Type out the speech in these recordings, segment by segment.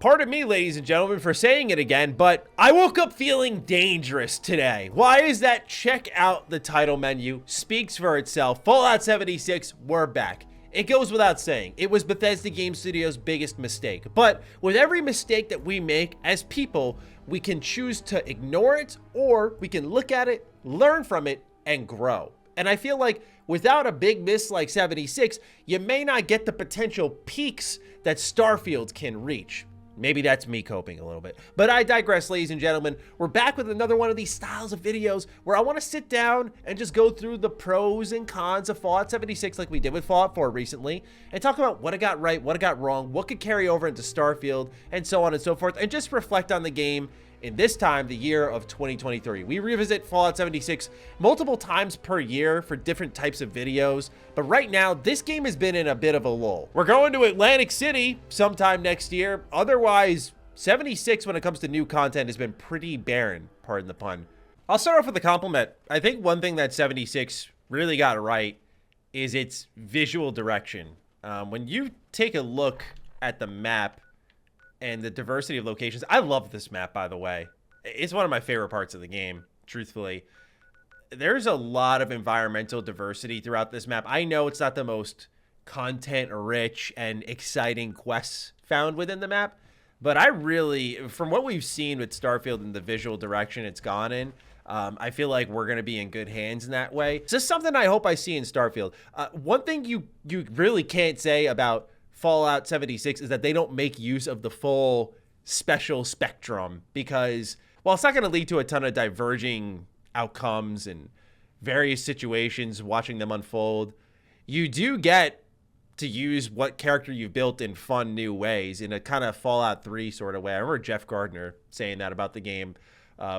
Pardon me, ladies and gentlemen, for saying it again, but I woke up feeling dangerous today. Why is that? Check out the title menu. Speaks for itself. Fallout 76, we're back. It goes without saying, it was Bethesda Game Studios' biggest mistake. But with every mistake that we make as people, we can choose to ignore it, or we can look at it, learn from it, and grow. And I feel like without a big miss like 76, you may not get the potential peaks that Starfield can reach. Maybe that's me coping a little bit. But I digress, ladies and gentlemen. We're back with another one of these styles of videos where I want to sit down and just go through the pros and cons of Fallout 76 like we did with Fallout 4 recently, and talk about what I got right, what I got wrong, what could carry over into Starfield, and so on and so forth, and just reflect on the game in this time, the year of 2023. We revisit Fallout 76 multiple times per year for different types of videos, but right now, this game has been in a bit of a lull. We're going to Atlantic City sometime next year. Otherwise, 76 when it comes to new content has been pretty barren, pardon the pun. I'll start off with a compliment. I think one thing that 76 really got right is its visual direction. When you take a look at the map, and the diversity of locations. I love this map, by the way. It's one of my favorite parts of the game, truthfully. There's a lot of environmental diversity throughout this map. I know it's not the most content-rich and exciting quests found within the map, but I really, from what we've seen with Starfield and the visual direction it's gone in, I feel like we're going to be in good hands in that way. It's just something I hope I see in Starfield. One thing you really can't say about Fallout 76 is that they don't make use of the full special spectrum, because while it's not going to lead to a ton of diverging outcomes and various situations watching them unfold, you do get to use what character you've built in fun new ways in a kind of Fallout 3 sort of way. I remember Jeff Gardner saying that about the game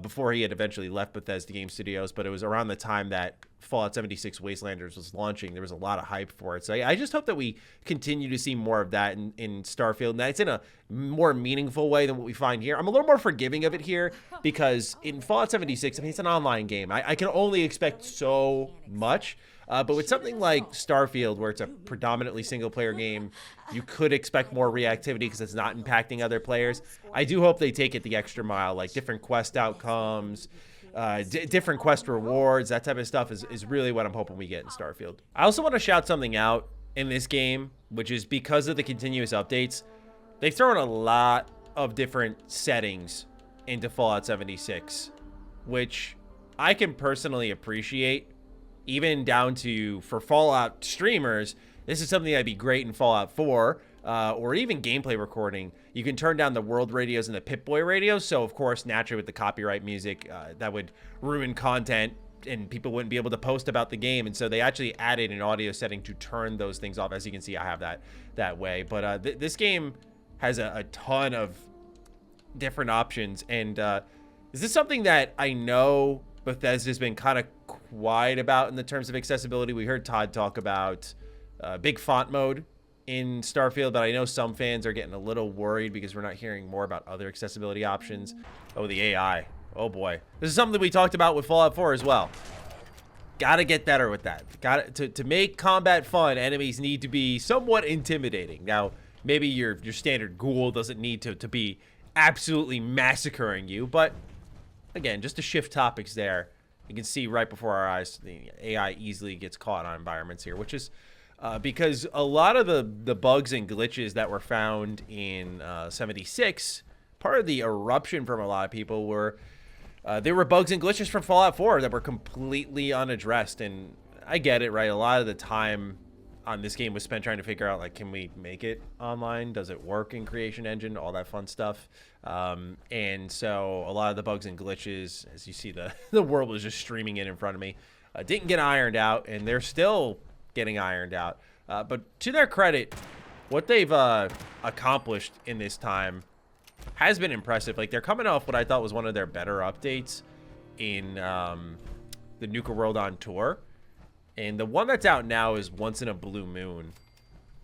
before he had eventually left Bethesda Game Studios, but it was around the time that Fallout 76 Wastelanders was launching. There was a lot of hype for it. So I just hope that we continue to see more of that in Starfield, and that it's in a more meaningful way than what we find here. I'm a little more forgiving of it here because in Fallout 76, I mean, it's an online game. I can only expect so much. But with something like Starfield, where it's a predominantly single-player game, you could expect more reactivity because it's not impacting other players. I do hope they take it the extra mile, like different quest outcomes, different quest rewards, that type of stuff is really what I'm hoping we get in Starfield. I also want to shout something out in this game, which is because of the continuous updates, they've thrown a lot of different settings into Fallout 76, which I can personally appreciate. Even down to, for Fallout streamers, this is something that'd be great in Fallout 4, or even gameplay recording. You can turn down the world radios and the Pip-Boy radios, so of course, naturally with the copyright music, that would ruin content, and people wouldn't be able to post about the game, and so they actually added an audio setting to turn those things off. As you can see, I have that way, but this game has a ton of different options, and is this something that I know Bethesda's been kind of quiet about in the terms of accessibility? We heard Todd talk about big font mode in Starfield, but I know some fans are getting a little worried because we're not hearing more about other accessibility options. Oh, the AI. Oh boy. This is something we talked about with Fallout 4 as well. Gotta get better with that. To make combat fun, enemies need to be somewhat intimidating. Now, maybe your standard ghoul doesn't need to be absolutely massacring you, but again, just to shift topics there, you can see right before our eyes, the AI easily gets caught on environments here, which is because a lot of the bugs and glitches that were found in 76, part of the eruption from a lot of people were, there were bugs and glitches from Fallout 4 that were completely unaddressed. And I get it, right? A lot of the time on this game was spent trying to figure out, like, can we make it online? Does it work in Creation Engine? All that fun stuff. And so a lot of the bugs and glitches, as you see, the world was just streaming in front of me, didn't get ironed out, and they're still getting ironed out. But to their credit, what they've accomplished in this time has been impressive. Like, they're coming off what I thought was one of their better updates in the Nuka World on Tour. And the one that's out now is Once in a Blue Moon.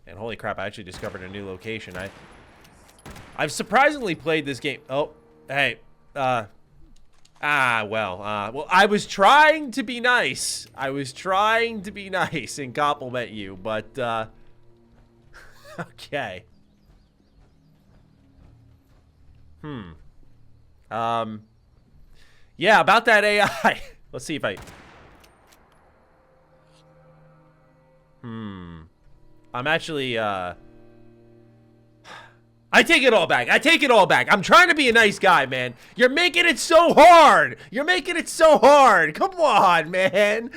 And holy crap, I actually discovered a new location. I've surprisingly played this game. Oh, hey. Well, I was trying to be nice. I was trying to be nice and compliment you, but, okay. Yeah, about that AI. Let's see if I'm actually, I take it all back. I take it all back. I'm trying to be a nice guy, man. You're making it so hard. You're making it so hard. Come on, man.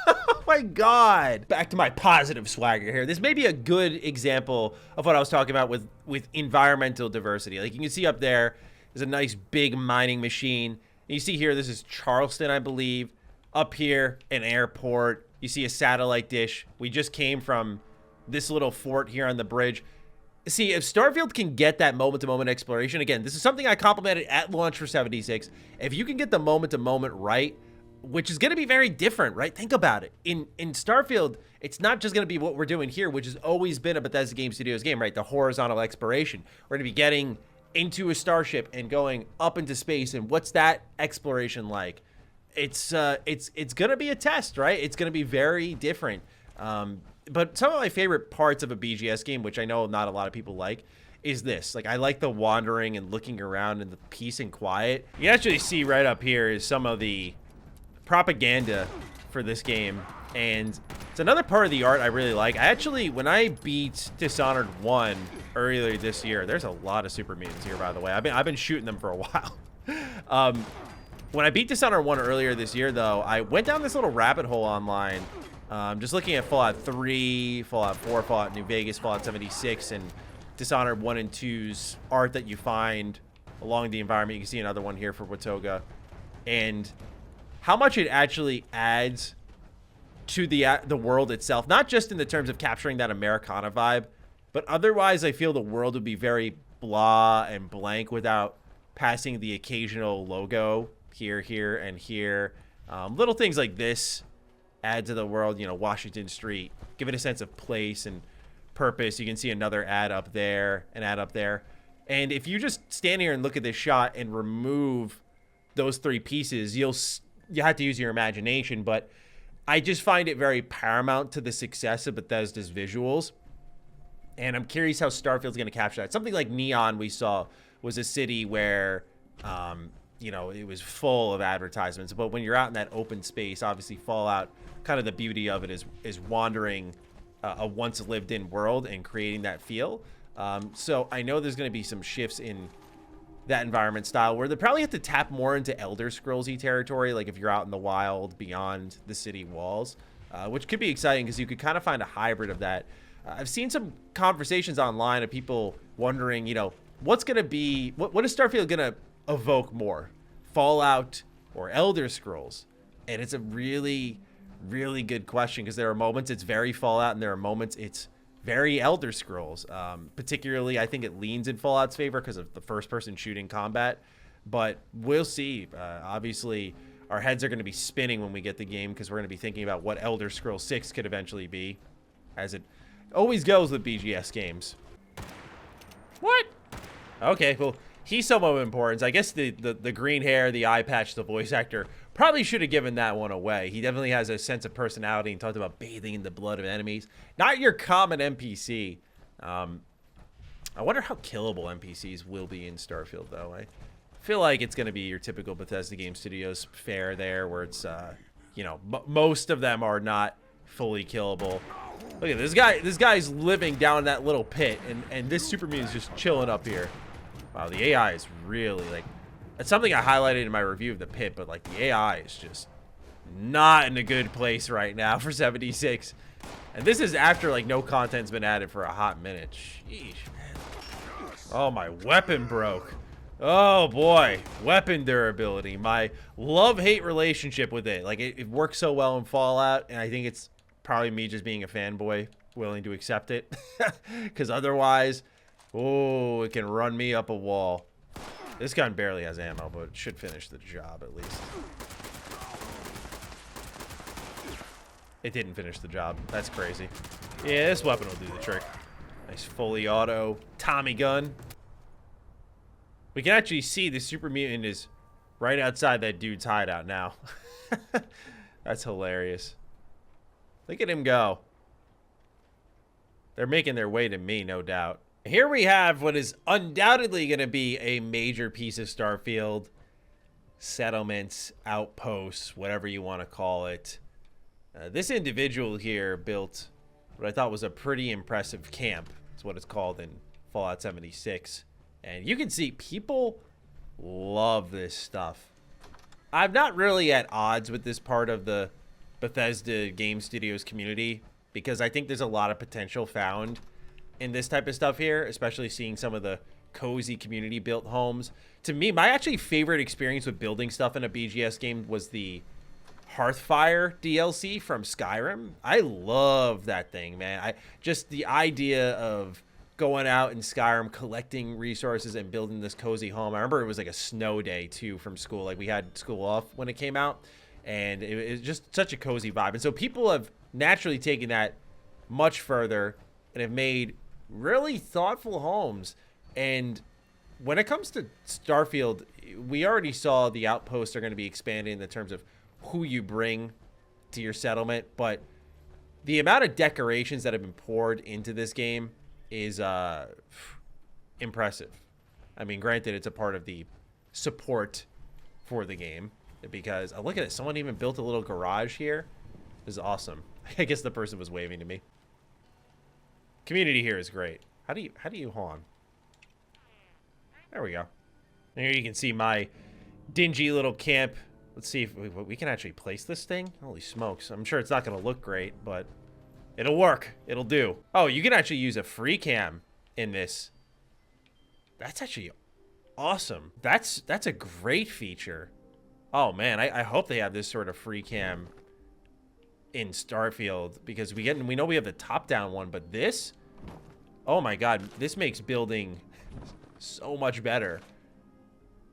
Oh my God. Back to my positive swagger here. This may be a good example of what I was talking about with environmental diversity. Like you can see up there, there's a nice big mining machine. And you see here, this is Charleston, I believe. Up here, an airport. You see a satellite dish. We just came from this little fort here on the bridge. See, if Starfield can get that moment-to-moment exploration, again, this is something I complimented at launch for 76. If you can get the moment-to-moment right, which is going to be very different, right? Think about it. In Starfield, it's not just going to be what we're doing here, which has always been a Bethesda Game Studios game, right? The horizontal exploration. We're going to be getting into a starship and going up into space, and what's that exploration like? It's going to be a test, right? It's going to be very different. But some of my favorite parts of a BGS game, which I know not a lot of people like, is this. Like, I like the wandering and looking around and the peace and quiet. You actually see right up here is some of the propaganda for this game. And it's another part of the art I really like. I actually, when I beat Dishonored 1 earlier this year, there's a lot of super mutants here, by the way. I've been shooting them for a while. When I beat Dishonored 1 earlier this year, though, I went down this little rabbit hole online. Just looking at Fallout 3, Fallout 4, Fallout New Vegas, Fallout 76, and Dishonored 1 and 2's art that you find along the environment. You can see another one here for Watoga. And how much it actually adds to the world itself. Not just in the terms of capturing that Americana vibe, but otherwise I feel the world would be very blah and blank without passing the occasional logo here, here, and here. Little things like this add to the world, you know, Washington Street, give it a sense of place and purpose. You can see another ad up there, an ad up there. And if you just stand here and look at this shot and remove those three pieces, you have to use your imagination, but I just find it very paramount to the success of Bethesda's visuals. And I'm curious how Starfield's going to capture that. Something like Neon we saw was a city where, you know, it was full of advertisements. But when you're out in that open space, obviously Fallout, kind of the beauty of it is wandering a once lived in world and creating that feel. So I know there's going to be some shifts in that environment style where they probably have to tap more into Elder Scrolls-y territory, like if you're out in the wild beyond the city walls, which could be exciting because you could kind of find a hybrid of that. I've seen some conversations online of people wondering, you know, what's going to be, what is Starfield going to evoke more, Fallout or Elder Scrolls? And it's a really, really good question because there are moments it's very Fallout and there are moments it's very Elder Scrolls. Particularly, I think it leans in Fallout's favor because of the first-person shooting combat. But we'll see. Obviously, our heads are going to be spinning when we get the game because we're going to be thinking about what Elder Scrolls 6 could eventually be, as it always goes with BGS games. What? Okay, well, he's someone of importance. I guess the green hair, the eye patch, the voice actor probably should have given that one away. He definitely has a sense of personality and talked about bathing in the blood of enemies. Not your common NPC. I wonder how killable NPCs will be in Starfield, though. I feel like it's going to be your typical Bethesda Game Studios fare there, where it's, you know, most of them are not fully killable. Look at this guy. This guy's living down that little pit, and this super mutant is just chilling up here. Wow, the AI is really, like, it's something I highlighted in my review of the pit, but, like, the AI is just not in a good place right now for 76. And this is after, like, no content's been added for a hot minute. Sheesh, man. Oh, my weapon broke. Oh, boy. Weapon durability. My love-hate relationship with it. Like, it works so well in Fallout, and I think it's probably me just being a fanboy willing to accept it. Because otherwise, oh, it can run me up a wall. This gun barely has ammo, but it should finish the job at least. It didn't finish the job. That's crazy. Yeah, this weapon will do the trick. Nice fully auto Tommy gun. We can actually see the super mutant is right outside that dude's hideout now. That's hilarious. Look at him go. They're making their way to me, no doubt. Here we have what is undoubtedly going to be a major piece of Starfield. Settlements, outposts, whatever you want to call it. This individual here built what I thought was a pretty impressive camp. That's what it's called in Fallout 76. And you can see people love this stuff. I'm not really at odds with this part of the Bethesda Game Studios community because I think there's a lot of potential found in this type of stuff here, especially seeing some of the cozy community built homes. To me, my actually favorite experience with building stuff in a BGS game was the Hearthfire DLC from Skyrim. I love that thing, man. Just the idea of going out in Skyrim, collecting resources and building this cozy home. I remember it was like a snow day too from school. Like we had school off when it came out, and it was just such a cozy vibe. And so people have naturally taken that much further and have made really thoughtful homes. And when it comes to Starfield, we already saw the outposts are going to be expanding in terms of who you bring to your settlement, but the amount of decorations that have been poured into this game is impressive. I mean, granted, it's a part of the support for the game because look at it. Someone even built a little garage here. This is awesome. I guess the person was waving to me. Community here is great. How do you hold on? There we go. And here you can see my dingy little camp. Let's see if we can actually place this thing. Holy smokes. I'm sure it's not going to look great, but it'll work. It'll do. Oh, you can actually use a free cam in this. That's actually awesome. That's a great feature. Oh, man. I hope they have this sort of free cam in Starfield because we know we have the top-down one, but this... Oh, my God. This makes building so much better.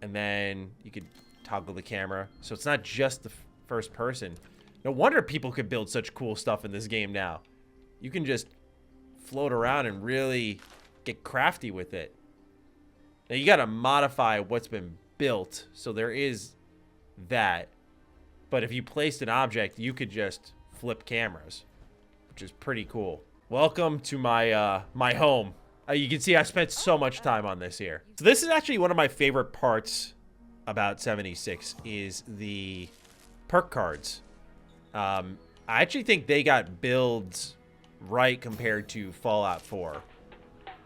And then you could toggle the camera, so it's not just the first person. No wonder people could build such cool stuff in this game now. You can just float around and really get crafty with it. Now you got to modify what's been built, so there is that. But if you placed an object, you could just flip cameras, which is pretty cool. Welcome to my my home. You can see I spent so much time on this here. So this is actually one of my favorite parts about 76 is the perk cards. I actually think they got builds right compared to Fallout 4.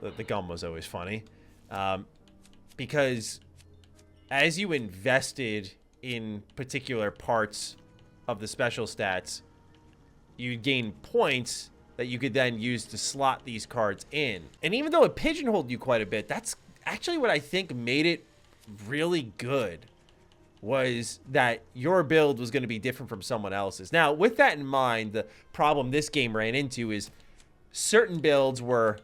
The gum was always funny. Because as you invested in particular parts of the special stats, you gain points that you could then use to slot these cards in. And even though it pigeonholed you quite a bit, that's actually what I think made it really good, was that your build was going to be different from someone else's. Now, with that in mind, the problem this game ran into is certain builds were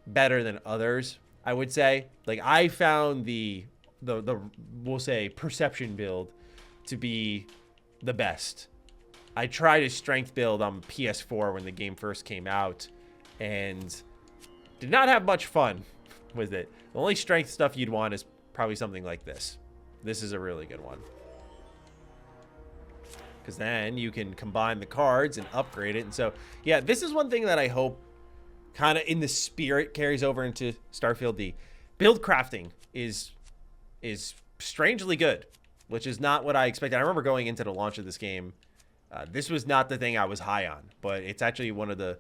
better than others, I would say. Like, I found the we'll say, perception build to be the best. I tried a strength build on PS4 when the game first came out and did not have much fun with it. The only strength stuff you'd want is probably something like this. This is a really good one. Because then you can combine the cards and upgrade it. And so, yeah, this is one thing that I hope kind of in the spirit carries over into Starfield. The build crafting is strangely good, which is not what I expected. I remember going into the launch of this game, this was not the thing I was high on, but it's actually one of the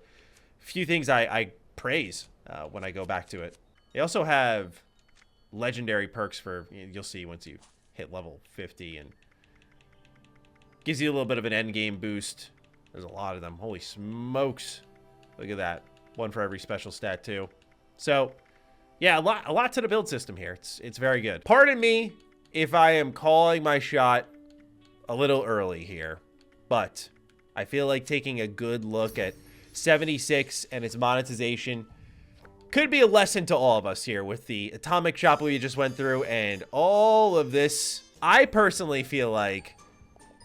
few things I praise when I go back to it. They also have legendary perks for, you'll see once you hit level 50, and gives you a little bit of an end game boost. There's a lot of them. Holy smokes. Look at that. One for every special stat too. So yeah, a lot to the build system here. It's very good. Pardon me if I am calling my shot a little early here, but I feel like taking a good look at 76 and its monetization could be a lesson to all of us here with the atomic shop we just went through and all of this. I personally feel like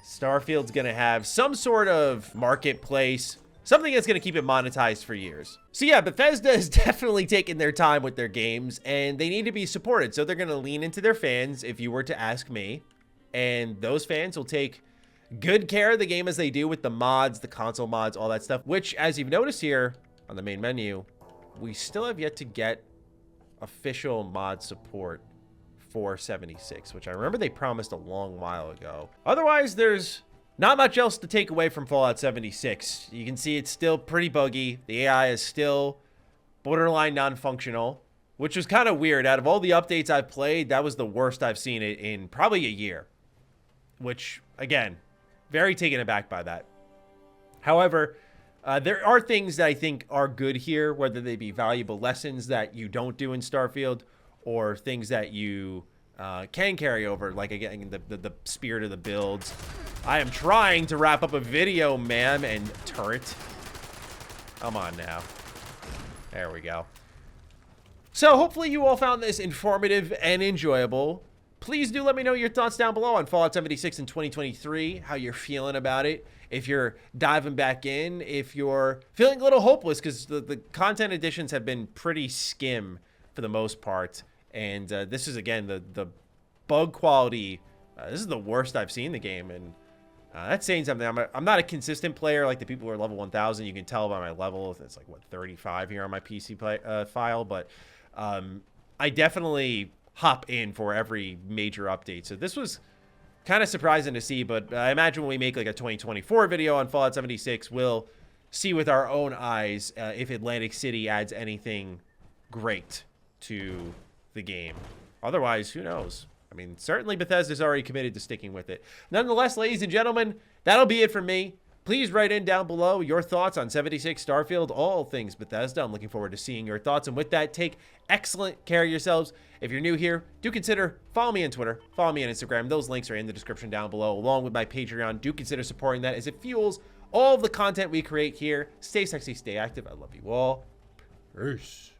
Starfield's going to have some sort of marketplace, something that's going to keep it monetized for years. So yeah, Bethesda is definitely taking their time with their games and they need to be supported. So they're going to lean into their fans, if you were to ask me, and those fans will take good care of the game as they do with the mods, the console mods, all that stuff, which, as you've noticed here on the main menu, we still have yet to get official mod support for 76, which I remember they promised a long while ago. Otherwise, there's not much else to take away from Fallout 76. You can see it's still pretty buggy. The AI is still borderline non-functional, which was kind of weird. Out of all the updates I've played, that was the worst I've seen it in probably a year, which, again, very taken aback by that. However, there are things that I think are good here, whether they be valuable lessons that you don't do in Starfield or things that you can carry over, like, again, the spirit of the builds. I am trying to wrap up a video, ma'am, and turret. Come on now. There we go. So hopefully you all found this informative and enjoyable. Please do let me know your thoughts down below on Fallout 76 in 2023, how you're feeling about it, if you're diving back in, if you're feeling a little hopeless, because the content additions have been pretty skim for the most part. And this is, again, the bug quality. This is the worst I've seen in the game, and that's saying something. I'm not a consistent player like the people who are level 1000. You can tell by my level. It's like, what, 35 here on my PC file, but I definitely hop in for every major update. So this was kind of surprising to see, but I imagine when we make like a 2024 video on Fallout 76, we'll see with our own eyes if Atlantic City adds anything great to the game. Otherwise, who knows? I mean, certainly Bethesda's already committed to sticking with it. Nonetheless, ladies and gentlemen, that'll be it from me. Please write in down below your thoughts on 76, Starfield, all things Bethesda. I'm looking forward to seeing your thoughts. And with that, take excellent care of yourselves. If you're new here, do consider follow me on Twitter, follow me on Instagram. Those links are in the description down below, along with my Patreon. Do consider supporting that as it fuels all of the content we create here. Stay sexy, stay active. I love you all. Peace.